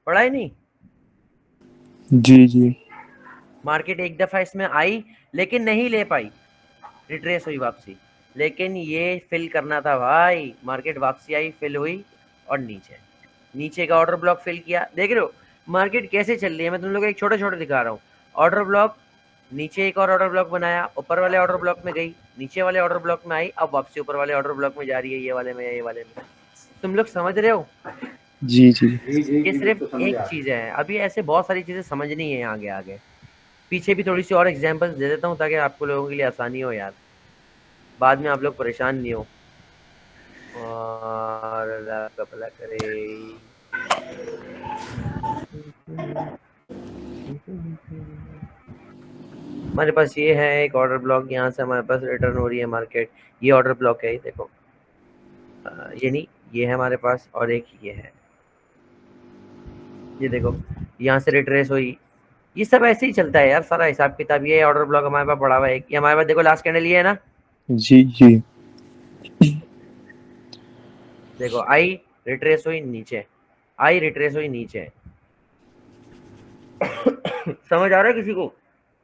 पढ़ा ही नहीं। जी जी। मार्केट एक दफा इसमें आई लेकिन नहीं ले पाई, रिट्रेस हुई वापसी, लेकिन ये फिल करना था भाई। मार्केट वापसी आई, फिल हुई और नीचे का ऑर्डर ब्लॉक फिल किया। देख रहे हो मार्केट कैसे चल रही है, मैं तुम लोग को एक छोटे छोटे दिखा रहा हूँ। ऑर्डर ब्लॉक, नीचे एक और ऑर्डर ब्लॉक बनाया, ऊपर वाले ऑर्डर ब्लॉक में गई, नीचे वाले ऑर्डर ब्लॉक में आई, अब वापसी ऊपर वाले ऑर्डर ब्लॉक में जा रही है, ये वाले में या ये वाले में। तुम लोग समझ रहे हो? जी जी। जी जी ये जी, सिर्फ बिल्कुल समझ एक आ रहा चीज है, अभी ऐसे बहुत सारी चीजें समझनी है आगे आगे। पीछे भी थोड़ी सी और एग्जांपल्स दे देता हूँ ताकि आपको लोगों के लिए आसानी हो यार, बाद में आप लोग परेशान नहीं हो। और अल्लाह का भला करे। हमारे पास ये है एक ऑर्डर ब्लॉक, यहाँ से हमारे पास रिटर्न हो रही है मार्केट। ये ऑर्डर ब्लॉक है, ये देखो। ये नहीं, ये है हमारे पास, और एक ये है, ये देखो। यहाँ से रिट्रेस हुई। ये सब ऐसे ही चलता है यार, सारा हिसाब किताब। ये ऑर्डर ब्लॉक हमारे पास पड़ा हुआ है, ये हमारे पास देखो लास्ट कैंडल ये है ना। जी जी। देखो आई, रिट्रेस हुई नीचे, आई रिट्रेस हुई नीचे। समझ आ रहा है किसी को?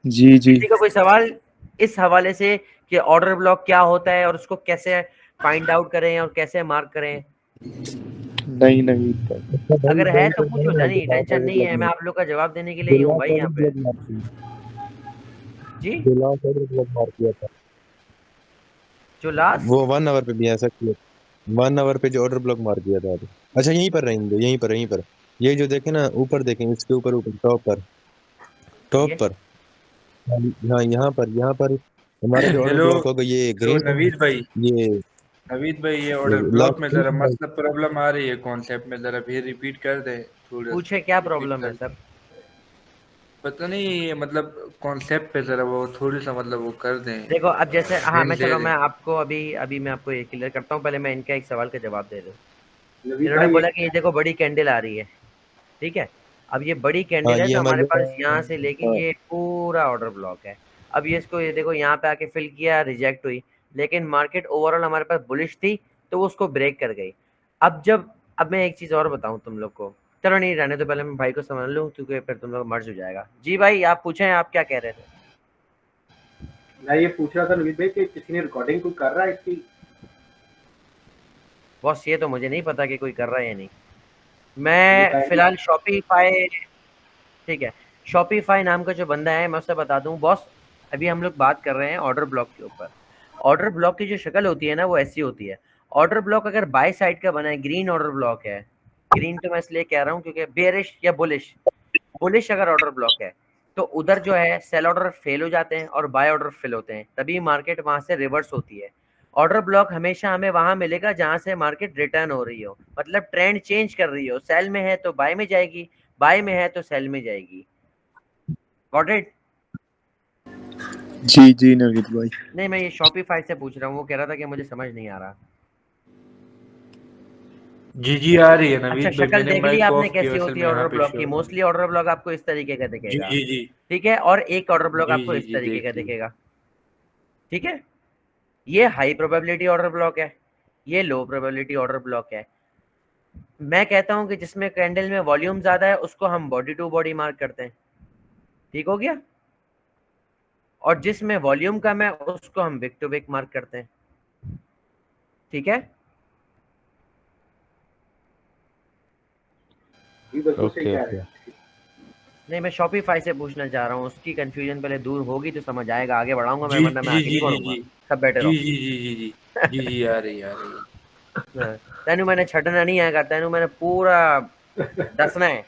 जी जी। किसी का कोई सवाल इस हवाले से कि ऑर्डर ब्लॉक क्या होता है और उसको कैसे फाइंड आउट करें और कैसे मार्क करें? नहीं नहीं। अच्छा भाई, अगर है कहीं तो पे पूछो, नहीं है जो जानी लास्ट टेंशन ऑर्डर नहीं ब्लॉक है, मैं मार, आप लोग का जवाब देने के लिए जो ही हूँ भाई लास्ट यहाँ ऑर्डर पे। ब्लॉक मार दिया, जी, जो लास्ट ऑर्डर ब्लॉक मार दिया था, जो लास्ट। वो 1 आवर पे भी ऐसा किया, 1 आवर पे जो ऑर्डर ब्लॉक मार दिया था अभी। अच्छा यहीं पर रहेंगे, यहीं पर ये जो देखे ना, ऊपर देखें, इसके ऊपर ऊपर टॉप ये पर। हाँ यहाँ पर हमारा जो ऑर्डर हेलो। ब्लॉक होगा ये तो ग्रीन, ये नवीद भाई ये ऑर्डर ब्लॉक में जरा लास्ट। मतलब प्रॉब्लम आ रही है कॉन्सेप्ट में, जरा फिर रिपीट कर दे, थोड़ा पूछे क्या रिपीट प्रॉब्लम है कर दे। सर? पता नहीं ये मतलब कॉन्सेप्ट पे जरा वो थोड़ी सा मतलब वो कर दें, देखो अब जैसे, हाँ मैं, हिंट दे चलो दें। मैं आपको अभी अभी मैं आपको ये क्लियर करता हूँ, पहले मैं इनका एक सवाल का जवाब दे दूँ। है। नवीद इन्होंने भाई बोला एक कि ये देखो बड़ी कैंडल आ रही है, ठीक है। अब ये बड़ी हाँ कैंडल है ये तो हमारे हमारे, पास यहाँ से लेके हाँ ये पूरा ऑर्डर ब्लॉक है। अब ये इसको, ये देखो यहाँ पे आके फिल किया, रिजेक्ट हुई, लेकिन मार्केट ओवरऑल हमारे पास बुलिश थी तो वो उसको ब्रेक कर गई। अब जब, अब मैं एक चीज़ और बताऊँ तुम लोग को, चलो नहीं रहने तो, पहले मैं भाई को समझ लूँ क्योंकि फिर तुम लोग मर्ज हो जाएगा। जी भाई आप पूछें, आप क्या कह रहे थे? मैं ये पूछ रहा था नवीद भाई कि किसी ने रिकॉर्डिंग कोई कर रहा है इसकी? बॉस ये तो मुझे नहीं पता कि कोई कर रहा है या नहीं। ये मैं शायद फिलहाल शॉपिफाई, ठीक है, शॉपिफाई नाम का जो बंदा है मैं उससे बता दूं बॉस। अभी हम लोग बात कर रहे हैं ऑर्डर ब्लॉक के ऊपर। ऑर्डर ब्लॉक की जो शक्ल होती है ना वो ऐसी होती है। ऑर्डर ब्लॉक अगर बाय साइड का बना है, ग्रीन ऑर्डर ब्लॉक है, ग्रीन तो मैं इसलिए कह रहा हूँ क्योंकि बेरिश या बुलिश, बुलिश अगर ऑर्डर ब्लॉक है तो उधर जो है सेल ऑर्डर फेल हो जाते हैं और बाय ऑर्डर फिल होते हैं, तभी मार्केट वहां से रिवर्स होती है। ऑर्डर ब्लॉक हमेशा हमें वहां मिलेगा जहां से मार्केट रिटर्न हो रही हो, मतलब ट्रेंड चेंज कर रही हो, सेल में है तो बाय में जाएगी, बाय में है तो सेल में जाएगी। Got it? जी जी नवीद भाई। नहीं मैं ये शॉपिफाई से पूछ रहा हूँ, वो कह रहा था कि मुझे समझ नहीं आ रहा। जी जी आ रही है अच्छा नवीद भाई, शक्ल मैंने देख ली माइक आपने ऑफ किया, कैसी असल होती है में यहाँ ऑर्डर पे ब्लॉक की? शो। मोस्टली ऑर्डर ब्लॉक आपको इस तरीके का जी दिखेगा, जी जी ठीक है, और एक ऑर्डर ब्लॉक जी आपको जी इस जी तरीके का देखती दिखेगा, ठीक है। ये हाई प्रोबेबिलिटी ऑर्डर ब्लॉक है, ये लो प्रोबेबिलिटी ऑर्डर ब्लॉक है। मैं कहता हूं कि जिसमें कैंडल में वॉल्यूम ज्यादा है उसको हम बॉडी टू बॉडी मार्क करते हैं, ठीक हो गया। और जिसमें वॉल्यूम कम है उसको हम विक टू विक मार्क करते हैं, ठीक है। जी बिल्कुल सही ओके कह रहे ओके। हैं। नहीं मैं शॉपिफाई से पूछना चाह रहा हूँ, उसकी कंफ्यूजन पहले दूर होगी तो समझ आएगा, आगे बढ़ाऊंगा मैं, जी वरना मैं जी आगे जी नहीं जी बढ़ूंगा। जी सब बैठे जी रहो। जी जी जी जी जी जी आ रही आ रही है। हाँ, तेनू मैंने छटना नहीं आएगा, तेनू मैंने पूरा दसना है।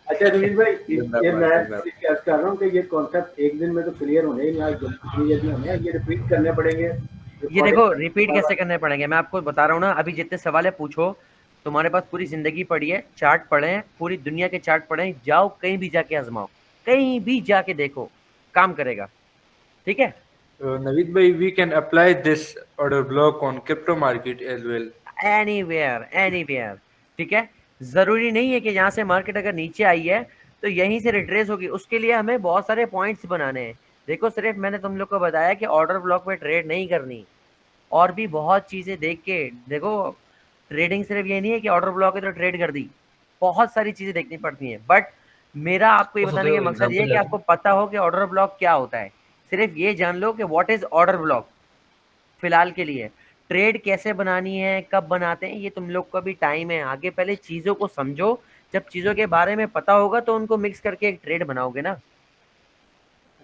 अच्छा नवीद भाई ये जिंदाबाद मैं जिंदाबाद। क्या कर रहा हूँ कि ये कॉन्सेप्ट एक दिन में तो क्लियर होने ही नहीं, आज इतनी जल्दी होने हैं, ये रिपीट करने पड़ेंगे ये देखो रिकॉर्डिंग रिपीट बार कैसे बार। करने पड़ेंगे, मैं आपको बता रहा हूँ ना, अभी जितने सवाल है पूछो। तुम्हारे पास पूरी जिंदगी पड़ी है, चार्ट पढ़े हैं, पूरी दुनिया के चार्ट पढ़े हैं, जाओ कहीं भी जाके आजमाओ, कहीं भी जाके देखो, काम करेगा, ठीक है। नवीद भाई we can apply this order block on crypto market as well. Anywhere anywhere, ठीक है। जरूरी नहीं है कि यहाँ से मार्केट अगर नीचे आई है तो यहीं से रिट्रेस होगी, उसके लिए हमें बहुत सारे पॉइंट्स बनाने हैं। देखो सिर्फ मैंने तुम लोग को बताया कि ऑर्डर ब्लॉक में ट्रेड नहीं करनी, और भी बहुत चीजें देख के देखो। ट्रेडिंग सिर्फ ये नहीं है कि ऑर्डर ब्लॉक है तो ट्रेड कर दी, बहुत सारी चीजें देखनी पड़ती हैं, बट मेरा आपको ये उस बताने का देखो मकसद ये है एग्जांपल कि लेते आपको पता हो कि ऑर्डर ब्लॉक क्या होता है। सिर्फ ये जान लो कि व्हाट इज ऑर्डर ब्लॉक फिलहाल के लिए। ट्रेड कैसे बनानी है, कब बनाते हैं, ये तुम लोग का भी टाइम है आगे। पहले चीजों को समझो, जब चीजों के बारे में पता होगा तो उनको मिक्स करके एक ट्रेड बनाओगे ना।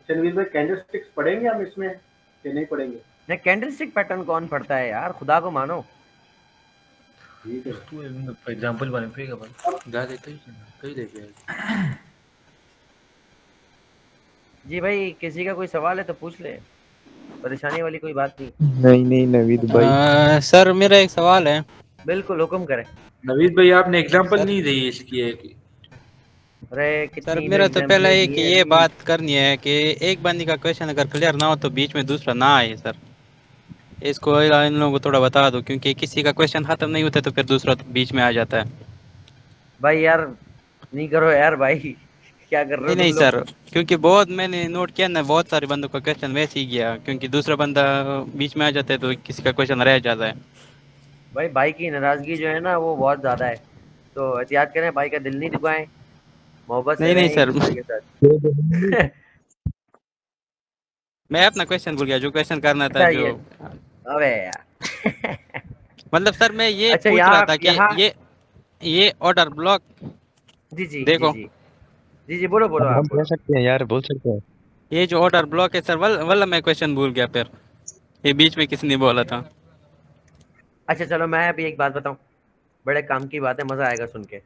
चलवीर भाई कैंडलस्टिक्स पढ़ेंगे हम इसमें कि नहीं पढ़ेंगे? ना कैंडलस्टिक पैटर्न कौन पढ़ता है यार, खुदा को मानो। ठीक है। तू एग्जांपल बने पे अपन जा दे कहीं लेके आए। जी भाई, किसी का कोई सवाल है तो पूछ ले, परेशानी वाली कोई बात नहीं। नहीं नहीं नवीद भाई। सर मेरा एक सवाल है। बिल्कुल, हुक्म करें। नवीद भाई आपने एग्जांपल सर नहीं दी इसकी है कि अरे सर कितनी मेरा तो पहला एग्जाम्पल एक दिए ये अभी। बात करनी है कि एक बंदी का क्वेश्चन अगर क्लियर ना हो तो बीच में दूसरा ना आए सर। इसको इन लोगों को थोड़ा बता दो, क्योंकि किसी का क्वेश्चन खत्म नहीं होता तो फिर दूसरा बीच में आ जाता है। भाई यार नहीं करो यार भाई, क्या कर रहे नहीं हो नहीं तुम लोग। सर, क्योंकि बहुत मैंने नोट किया ना, बहुत सारे बंदों का क्वेश्चन वैसे ही गया, क्योंकि दूसरा बंदा बीच में आ जाता है तो किसी का क्वेश्चन रह जाता है। भाई की नाराजगी जो है ना वो बहुत ज्यादा है, तो एहतियात करें, भाई का दिल नहीं दुखाएं, मोहब्बत से नहीं नहीं रहें एक सर, दूसरे के साथ। मैं अपना क्वेश्चन भूल गया जो क्वेश्चन करना था अच्छा जो। ये, अबे यार। मतलब सर मैं ये अच्छा पूछ रहा यहाँ था कि यहाँ ये ऑर्डर ब्लॉक जी जी जी देखो, जी जी जी, बोलो बोलो, आप हम कह बोलो। सकते हैं यार, बोल सकते हैं। ये जो ऑर्डर ब्लॉक है सर, वल्ला मैं क्वेश्चन भूल गया फिर, ये बीच में किसने बोला था। अच्छा चलो मैं अभी एक बात बताऊं, बड़े काम की बात है, मजा आएगा सुन के।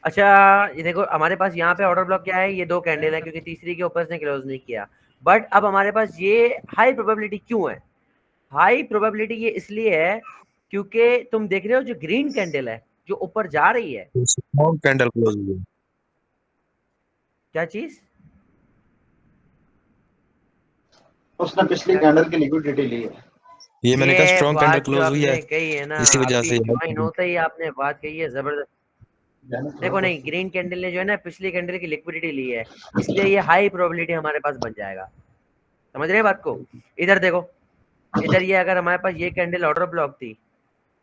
अच्छा ये देखो, हमारे पास यहाँ पे ऑर्डर ब्लॉक क्या है, ये दो कैंडल है, क्योंकि तीसरी के ऊपर इसने क्लोज नहीं किया। बट अब हमारे पास ये हाई प्रोबेबिलिटी क्यों है? हाई प्रोबेबिलिटी ये इसलिए है क्योंकि तुम देख रहे हो जो ग्रीन कैंडल है जो ऊपर जा रही है। स्ट्रॉन्ग कैंडल क्लोज हुई है। क्या चीज? उसने पिछली कैंडल की लिक्विडिटी ली है। ये मैंने कहा ये स्ट्रॉन्ग कैंडल बात जो क्लोज हुई है, आपने कही है ना, इसी वजह अभी से ज्वाइन होते ही आपने बात कही है जबरदस्त। देखो नहीं, ग्रीन कैंडल ने जो है ना पिछली कैंडल की लिक्विडिटी ली है, इसलिए ये हाई प्रोबेबिलिटी हमारे पास बन जाएगा। समझ रहे हैं बात को? इधर देखो, इधर ये अगर हमारे पास ये कैंडल ऑर्डर ब्लॉक थी,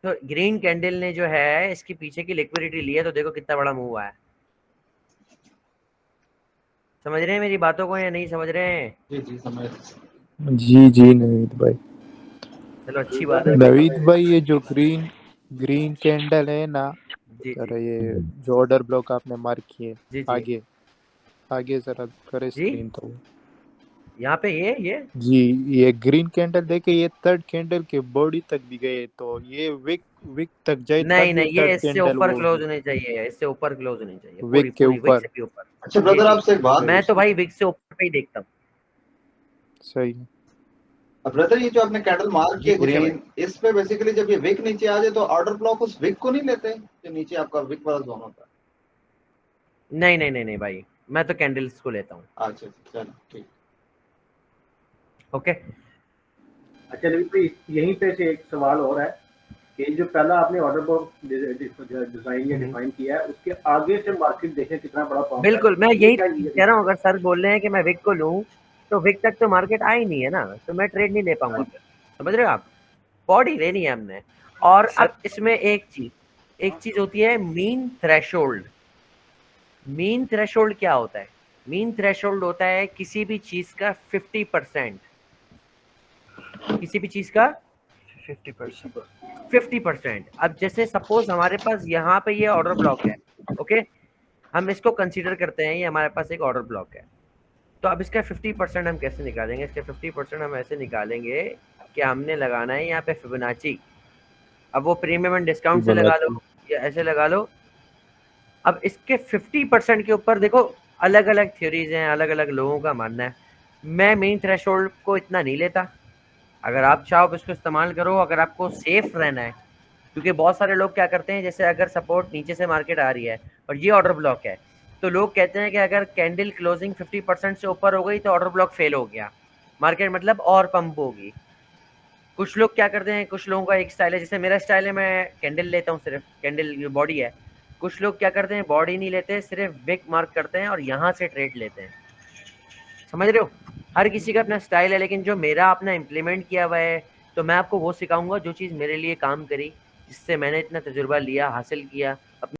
तो ग्रीन कैंडल ने जो है इसकी पीछे की लिक्विडिटी ली है, तो देखो कितना बड़ा मूव हुआ है। समझ रहे हैं मेरी बातों को या नहीं समझ रहे हैं? जी जी समझ। जी जी नवीद भाई। चलो अच्छी बात है। नवीद भाई ये जो ग्रीन ग्रीन कैंडल है ना, जी जी जरा ये जो ऑर्डर ब्लॉक आपने मार्क किए जी जी आगे आगे जरा करे जी, स्क्रीन तो। यहाँ पे ये जी ये ग्रीन कैंडल देखे, ये थर्ड कैंडल के बॉडी तक भी गए, तो ये विक विक तक जाए नहीं तब ये नहीं, ये थर्ड इससे कैंडल ऊपर वो क्लोज होनी चाहिए, इससे ऊपर क्लोज होनी चाहिए, विक पूरी के पूरी विक ऊपर। से भी ऊपर। अच्छा जी ब्रदर जी, आपसे एक बात। मैं तो भाई विक से ऊपर पे ही देखता हूँ। सही। ब्रदर ये जो आपने कैंडल मार्क जी किया पूछे भाई। ग्रीन, इस पे बेसिकली जब ये विक नीचे आ जाए तो ऑर्डर ब्लॉक उस विक को नहीं लेते जो नीचे आपका विक वाला जोन होता है? नहीं नहीं नहीं नहीं भाई, मैं तो कैंडल्स को लेता हूँ। अच्छा चलो ठीक। ओके, अच्छा यहीं पे से एक सवाल और है कि जो पहला आपने ऑर्डर ब्लॉक डिजाइन या डिफाइन किया है, उसके आगे से मार्केट देखें कितना बड़ा पंप है। बिल्कुल मैं ये यही क्या कह रहा हूँ, अगर सर बोल रहे हैं कि मैं विक को लूँ तो विक तक तो मार्केट आ ही नहीं है ना, तो मैं ट्रेड नहीं ले पाऊंगा फिर। समझ रहे हो आप? बॉडी लेनी है हमने। और अब इसमें एक चीज होती है मीन थ्रेशोल्ड। मीन थ्रेशोल्ड क्या होता है? मीन थ्रेशोल्ड होता है किसी भी चीज का 50%, किसी भी चीज का 50%। अब जैसे सपोज हमारे पास यहाँ पे ये ऑर्डर ब्लॉक है, ओके, हम इसको कंसीडर करते हैं ये हमारे पास एक ऑर्डर ब्लॉक है। तो अब इसका 50% हम कैसे निकालेंगे? इसका 50% हम ऐसे निकालेंगे कि हमने लगाना है यहाँ पे फिबोनाची। अब वो प्रीमियम एंड डिस्काउंट से लगा लो या ऐसे लगा लो। अब इसके 50% के ऊपर देखो, अलग अलग थ्योरीज हैं, अलग अलग लोगों का मानना है। मैं मेन थ्रेशोल्ड को इतना नहीं लेता, अगर आप चाहो इसको इस्तेमाल करो, अगर आपको सेफ रहना है। क्योंकि बहुत सारे लोग क्या करते हैं, जैसे अगर सपोर्ट नीचे से मार्केट आ रही है और ये ऑर्डर ब्लॉक है, तो लोग कहते हैं कि अगर कैंडल क्लोजिंग 50% से ऊपर हो गई तो ऑर्डर ब्लॉक फेल हो गया, मार्केट मतलब और पंप होगी। कुछ लोग क्या करते हैं, कुछ लोगों का एक स्टाइल है, जैसे मेरा स्टाइल है, मैं कैंडल लेता हूँ, सिर्फ कैंडल बॉडी है। कुछ लोग क्या करते हैं, बॉडी नहीं लेते, सिर्फ विक मार्क करते हैं और यहाँ से ट्रेड लेते हैं। समझ रहे हो? हर किसी का अपना स्टाइल है, लेकिन जो मेरा अपना इम्प्लीमेंट किया हुआ है, तो मैं आपको वो सिखाऊंगा जो चीज़ मेरे लिए काम करी, जिससे मैंने इतना तजुर्बा लिया, हासिल किया।